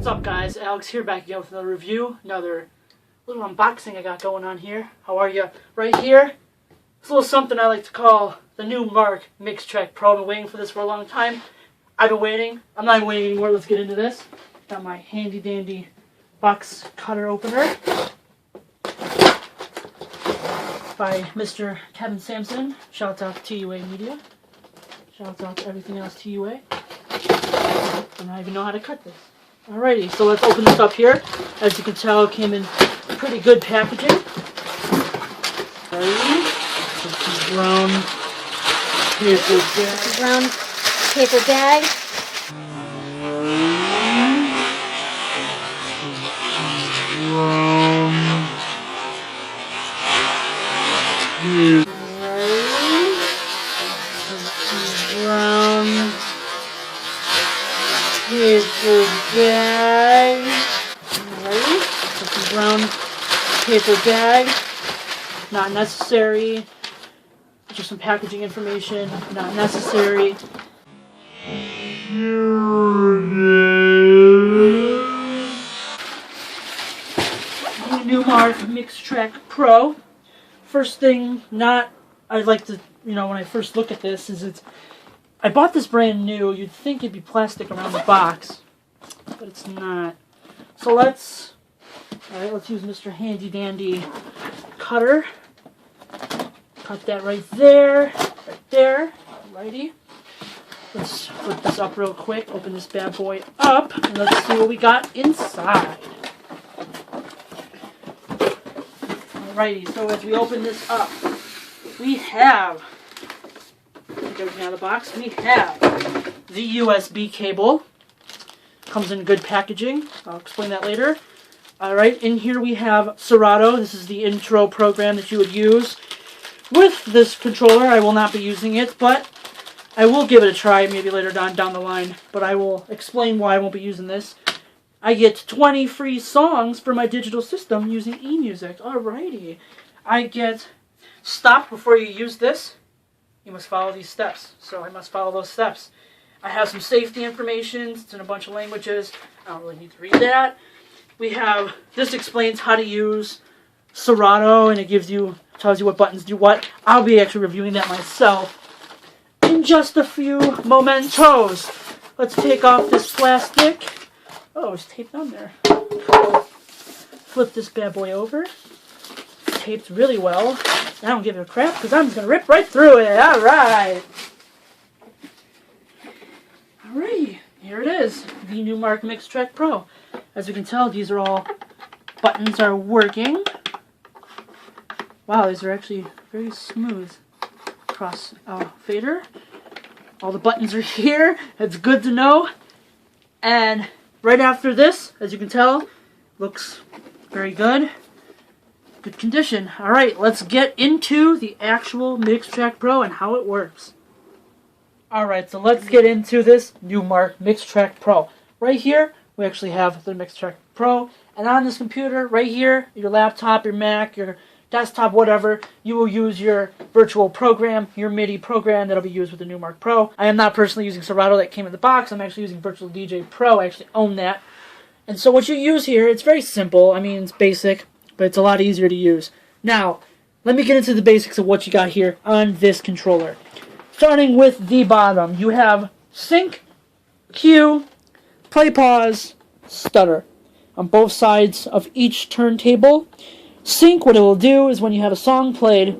up, guys? Alex here, back again with another review, another little unboxing I got going on here. How are you? Right here, it's a little something I like to call the Numark Mixtrack Pro. I've been waiting for this for a long time. I've been waiting. I'm not even waiting anymore. Let's get into this. Got my handy dandy box cutter opener by Mr. Kevin Sampson. Shout out to TUA Media. Shout out to everything else TUA. I don't even know how to cut this. Alrighty, so let's open this up here. As you can tell, it came in pretty good packaging. Alrighty. Some brown paper bag. Brown paper bag. Brown paper bag. Alright, some brown paper bag. Not necessary. Just some packaging information. Not necessary. Numark Mixtrack Pro. First thing, I'd like to, when I first look at this, I bought this brand new. You'd think it'd be plastic around the box, but it's not. So let's use Mr. Handy Dandy cutter. Cut that right there, Alrighty. Let's flip this up real quick, open this bad boy up, and let's see what we got inside. Alrighty, so as we open this up, we have, take everything out of the box, we have the USB cable. Comes in good packaging. I'll explain that later. Alright, in here we have Serato. This is the intro program that you would use with this controller. I will not be using it, but I will give it a try maybe later down the line. But I will explain why I won't be using this. I get 20 free songs for my digital system using eMusic. Alrighty. I get stop before you use this. You must follow these steps. So I must follow those steps. I have some safety information. It's in a bunch of languages. I don't really need to read that. We have, this explains how to use Serato, and it tells you what buttons do what. I'll be actually reviewing that myself in just a few momentos. Let's take off this plastic. Oh, it's taped on there. Cool. Flip this bad boy over. It's taped really well. I don't give it a crap because I'm just going to rip right through it. Alright. Alright, here it is. The Numark Mixtrack Pro. As you can tell, these are all, buttons are working. Wow, these are actually very smooth. Cross fader. All the buttons are here. It's good to know. And right after this, as you can tell, looks very good. Good condition. Alright, let's get into the actual Mixtrack Pro and how it works. Alright, so let's get into this Numark Mixtrack Pro. Right here, we actually have the Mixtrack Pro. And on this computer, right here, your laptop, your Mac, your desktop, whatever, you will use your virtual program, your MIDI program that'll be used with the Numark Pro. I am not personally using Serato that came in the box. I'm actually using Virtual DJ Pro. I actually own that. And so what you use here, it's very simple. I mean, it's basic, but it's a lot easier to use. Now, let me get into the basics of what you got here on this controller. Starting with the bottom, you have sync, cue, play, pause, stutter on both sides of each turntable. Sync, what it will do is when you have a song played,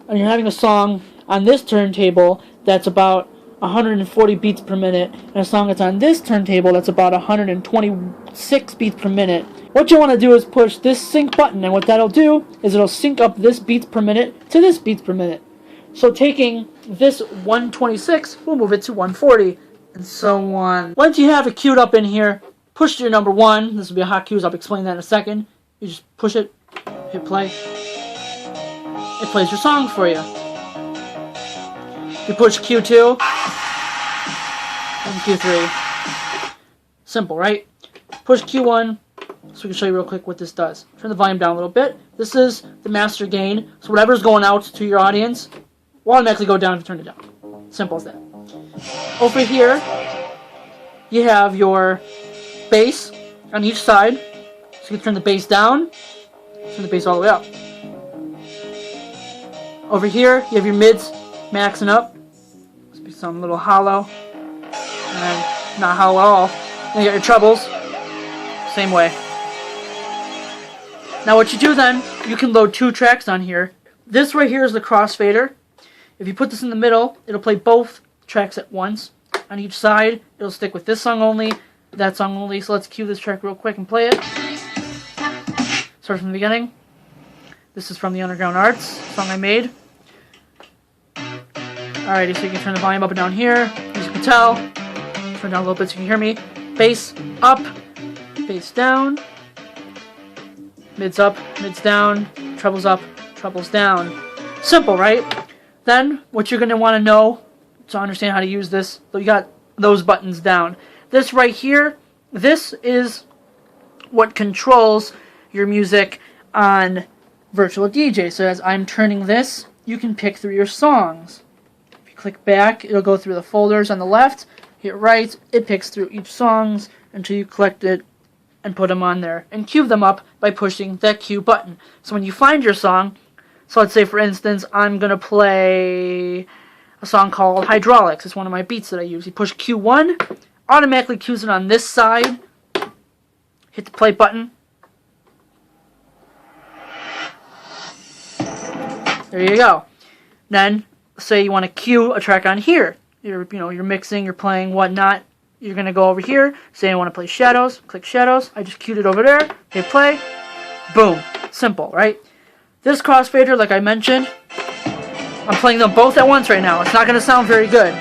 and you're having a song on this turntable that's about 140 beats per minute, and a song that's on this turntable that's about 126 beats per minute. What you want to do is push this sync button, and what that'll do is it'll sync up this beats per minute to this beats per minute. So taking this 126, we'll move it to 140, and so on. Once you have it queued up in here, push to your number 1. This will be a hot cue, so I'll explain that in a second. You just push it, hit play. It plays your song for you. You push Q2 and Q3. Simple, right? Push Q1, so we can show you real quick what this does. Turn the volume down a little bit. This is the master gain, so whatever's going out to your audience will automatically go down if you turn it down. Simple as that. Over here, you have your bass, on each side. So you can turn the bass down, turn the bass all the way up. Over here, you have your mids maxing up. Must be some little hollow. And not hollow at all. Then you got your trebles. Same way. Now what you do then, you can load 2 tracks on here. This right here is the crossfader. If you put this in the middle, it'll play both tracks at once. On each side, it'll stick with this song only, that song only. So let's cue this track real quick and play it. Start from the beginning. This is from the Underground Arts song I made. Alrighty, so you can turn the volume up and down here. As you can tell, turn down a little bit so you can hear me. Bass up, bass down. Mids up, mids down, trebles up, trebles down. Simple, right? Then, what you're going to want to know to understand how to use this, so you got those buttons down. This right here, this is what controls your music on Virtual DJ. So as I'm turning this, you can pick through your songs. If you click back, it'll go through the folders on the left. Hit right, it picks through each songs until you collect it and put them on there, and cue them up by pushing that cue button. So when you find your song, so let's say for instance, I'm going to play a song called Hydraulics. It's one of my beats that I use. You push Q1, automatically cues it on this side, hit the play button. There you go. Then, say you want to cue a track on here. You're mixing, you're playing, whatnot. You're going to go over here, say I want to play Shadows, click Shadows, I just cued it over there, hit play, boom. Simple, right? This crossfader, like I mentioned, I'm playing them both at once right now. It's not going to sound very good,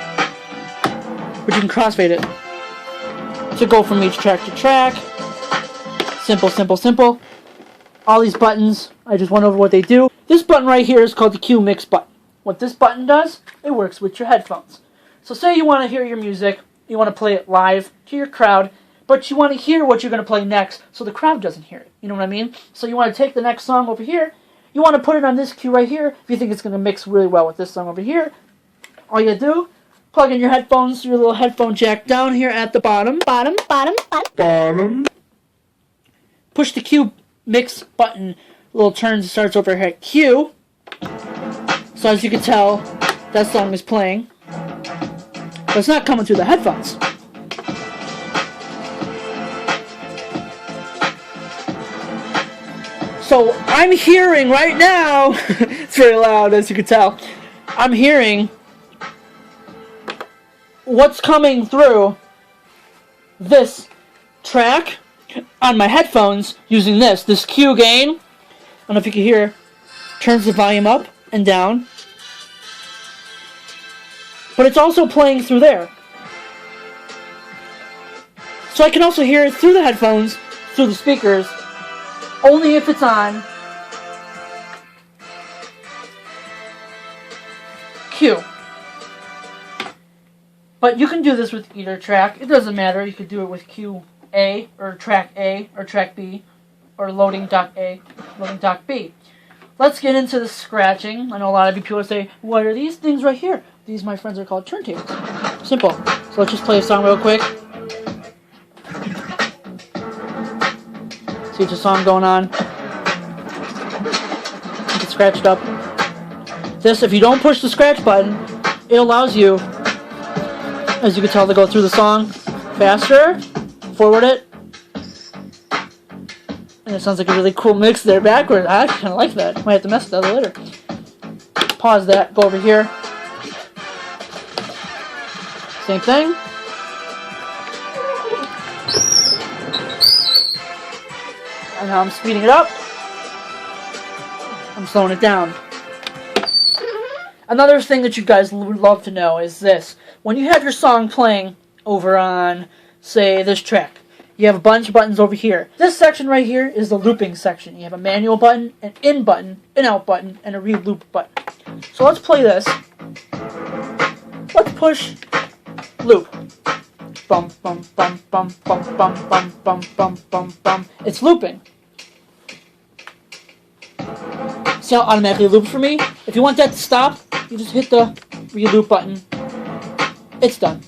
but you can crossfade it to go from each track to track. Simple, simple, simple. All these buttons, I just went over what they do. This button right here is called the Cue Mix button. What this button does, it works with your headphones. So say you want to hear your music, you want to play it live to your crowd, but you want to hear what you're going to play next so the crowd doesn't hear it. You know what I mean? So you want to take the next song over here, you want to put it on this cue right here. If you think it's going to mix really well with this song over here, all you do, plug in your headphones, your little headphone jack down here at the bottom. Bottom. Push the Cue Mix button. Little turns, starts over here at Q. So as you can tell, that song is playing. But it's not coming through the headphones. So I'm hearing right now, it's very loud as you can tell, I'm hearing what's coming through this track on my headphones using this Q gain. I don't know if you can hear, turns the volume up and down. But it's also playing through there. So I can also hear it through the headphones, through the speakers, only if it's on Q. But you can do this with either track. It doesn't matter. You could do it with Q A, or track B, or loading dock A, loading dock B. Let's get into the scratching. I know a lot of you people say, what are these things right here? These, my friends, are called turntables. Simple. So let's just play a song real quick. See, it's a song going on. You can scratch it up. This, if you don't push the scratch button, it allows you, as you can tell, to go through the song faster, forward it. And it sounds like a really cool mix there backwards. I actually kind of like that. Might have to mess with that later. Pause that, go over here. Same thing. And now I'm speeding it up. I'm slowing it down. Another thing that you guys would love to know is this. When you have your song playing over on, say, this track, you have a bunch of buttons over here. This section right here is the looping section. You have a manual button, an in button, an out button, and a re-loop button. So let's play this. Let's push loop. Bum, bum, bum, bum, bum, bum, bum, bum, bum, bum, bum. It's looping. See how it automatically loops for me? If you want that to stop, you just hit the re-loop button. It's done.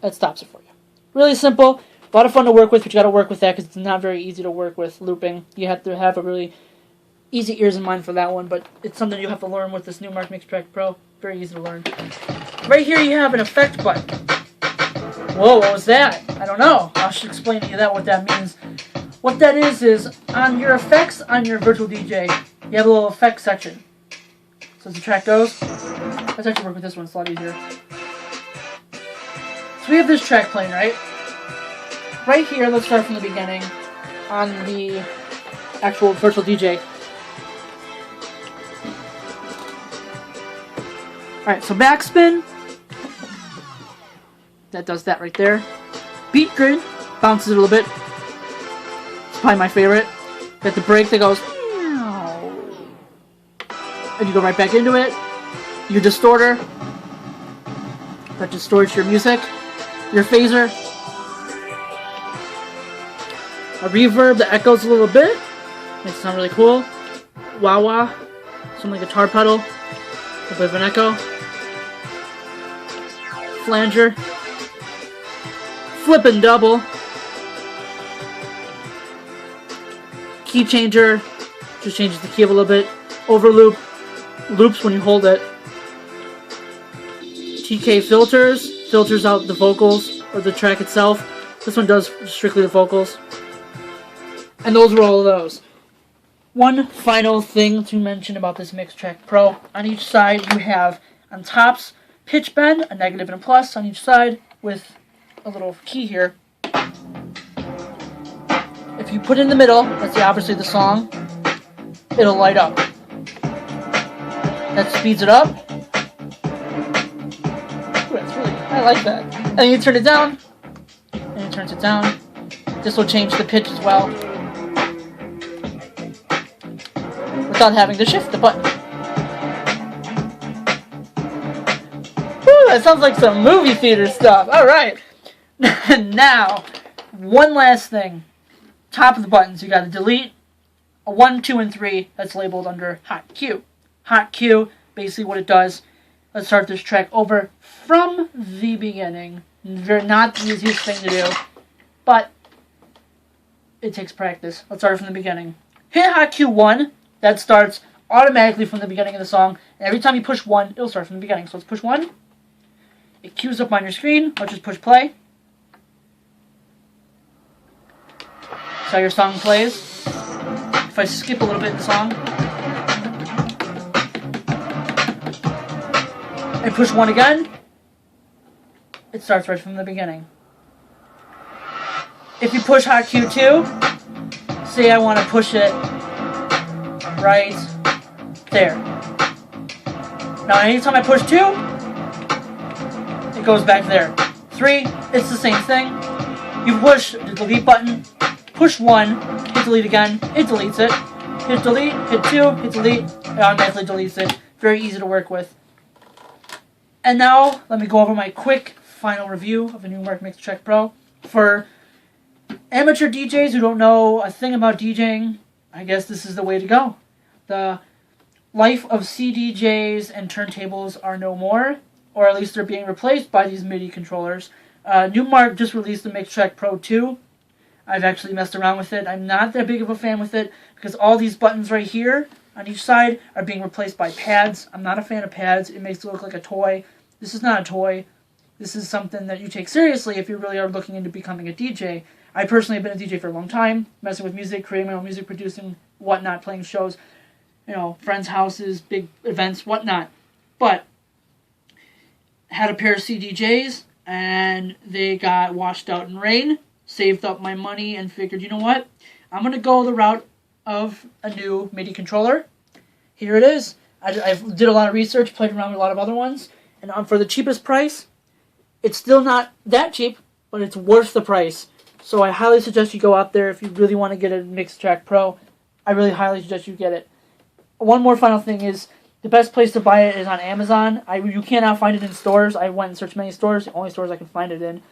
That stops it for you. Really simple. A lot of fun to work with, but you got to work with that because it's not very easy to work with looping. You have to have a really easy ears in mind for that one, but it's something you have to learn with this Numark Mixtrack Pro. Very easy to learn. Right here you have an effect button. Whoa, what was that? I don't know. I should explain to you what that means. What that is on your effects on your virtual DJ, you have a little effects section. So as the track goes, let's actually work with this one, it's a lot easier. So we have this track playing, right? Right here, let's start from the beginning on the actual virtual DJ. Alright, so backspin. That does that right there. Beat grid, bounces it a little bit. It's probably my favorite. Got the break that goes, and you go right back into it. Your distorter, that distorts your music. Your phaser, a reverb that echoes a little bit, makes it sound really cool. Wah wah, something like a guitar pedal, a bit of an echo. Flanger, flip and double, key changer, just changes the key a little bit. Overloop, loops when you hold it. TK filters out the vocals or the track itself. This one does strictly the vocals. And those were all of those. One final thing to mention about this Mixtrack Pro. On each side you have, on tops, pitch bend, a negative and a plus on each side with a little key here. If you put it in the middle, that's the opposite of the song, it'll light up. That speeds it up. Ooh, that's really, I like that. And then you turn it down, and it turns it down. This will change the pitch as well, without having to shift the button. Woo, that sounds like some movie theater stuff. Alright. Now, one last thing. Top of the buttons, you got to delete a 1, 2, and 3 that's labeled under Hot Q. Hot Q, basically what it does. Let's start this track over from the beginning. Not the easiest thing to do, but it takes practice. Let's start from the beginning. Hit Hot Q 1, that starts automatically from the beginning of the song. And every time you push 1, it'll start from the beginning. So let's push 1. It cues up on your screen. Let's just push play. So your song plays. If I skip a little bit in the song and push 1 again, it starts right from the beginning. If you push Hot Q 2, say I want to push it right there. Now anytime I push 2, it goes back there. 3, it's the same thing. You push the delete button, push 1, hit delete again, it deletes it. Hit delete, hit 2, hit delete, it automatically deletes it. Very easy to work with. And now, let me go over my quick final review of the Numark Mixtrack Pro. For amateur DJs who don't know a thing about DJing, I guess this is the way to go. The life of CDJs and turntables are no more, or at least they're being replaced by these MIDI controllers. Numark just released the Mixtrack Pro 2. I've actually messed around with it. I'm not that big of a fan with it because all these buttons right here on each side are being replaced by pads. I'm not a fan of pads. It makes it look like a toy. This is not a toy. This is something that you take seriously if you really are looking into becoming a DJ. I personally have been a DJ for a long time, messing with music, creating my own music, producing, whatnot, playing shows, you know, friends' houses, big events, whatnot. But had a pair of CDJs, and they got washed out in rain. Saved up my money and figured, you know what? I'm going to go the route of a new MIDI controller. Here it is. I did a lot of research, played around with a lot of other ones, and for the cheapest price, it's still not that cheap, but it's worth the price. So I highly suggest you go out there if you really want to get a Mixtrack Pro. I really highly suggest you get it. One more final thing is, the best place to buy it is on Amazon. You cannot find it in stores. I went and searched many stores. The only stores I could find it in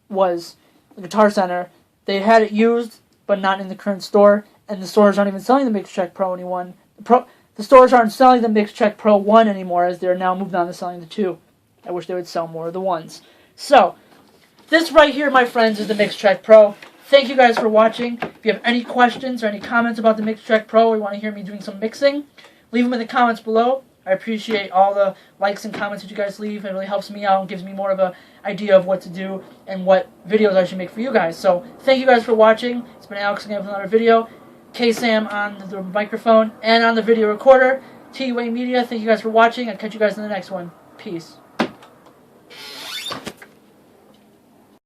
was the Guitar Center. They had it used, but not in the current store, and the stores aren't even selling the Mixtrack Pro anymore. The stores aren't selling the Mixtrack Pro 1 anymore, as they're now moved on to selling the 2. I wish they would sell more of the 1s. So, This right here, my friends, is the Mixtrack Pro. Thank you guys for watching. If you have any questions or any comments about the Mixtrack Pro, or you want to hear me doing some mixing, leave them in the comments below. I appreciate all the likes and comments that you guys leave. It really helps me out and gives me more of an idea of what to do and what videos I should make for you guys. So thank you guys for watching. It's been Alex again with another video. K-Sam on the microphone and on the video recorder. TUA Media, thank you guys for watching. I'll catch you guys in the next one. Peace.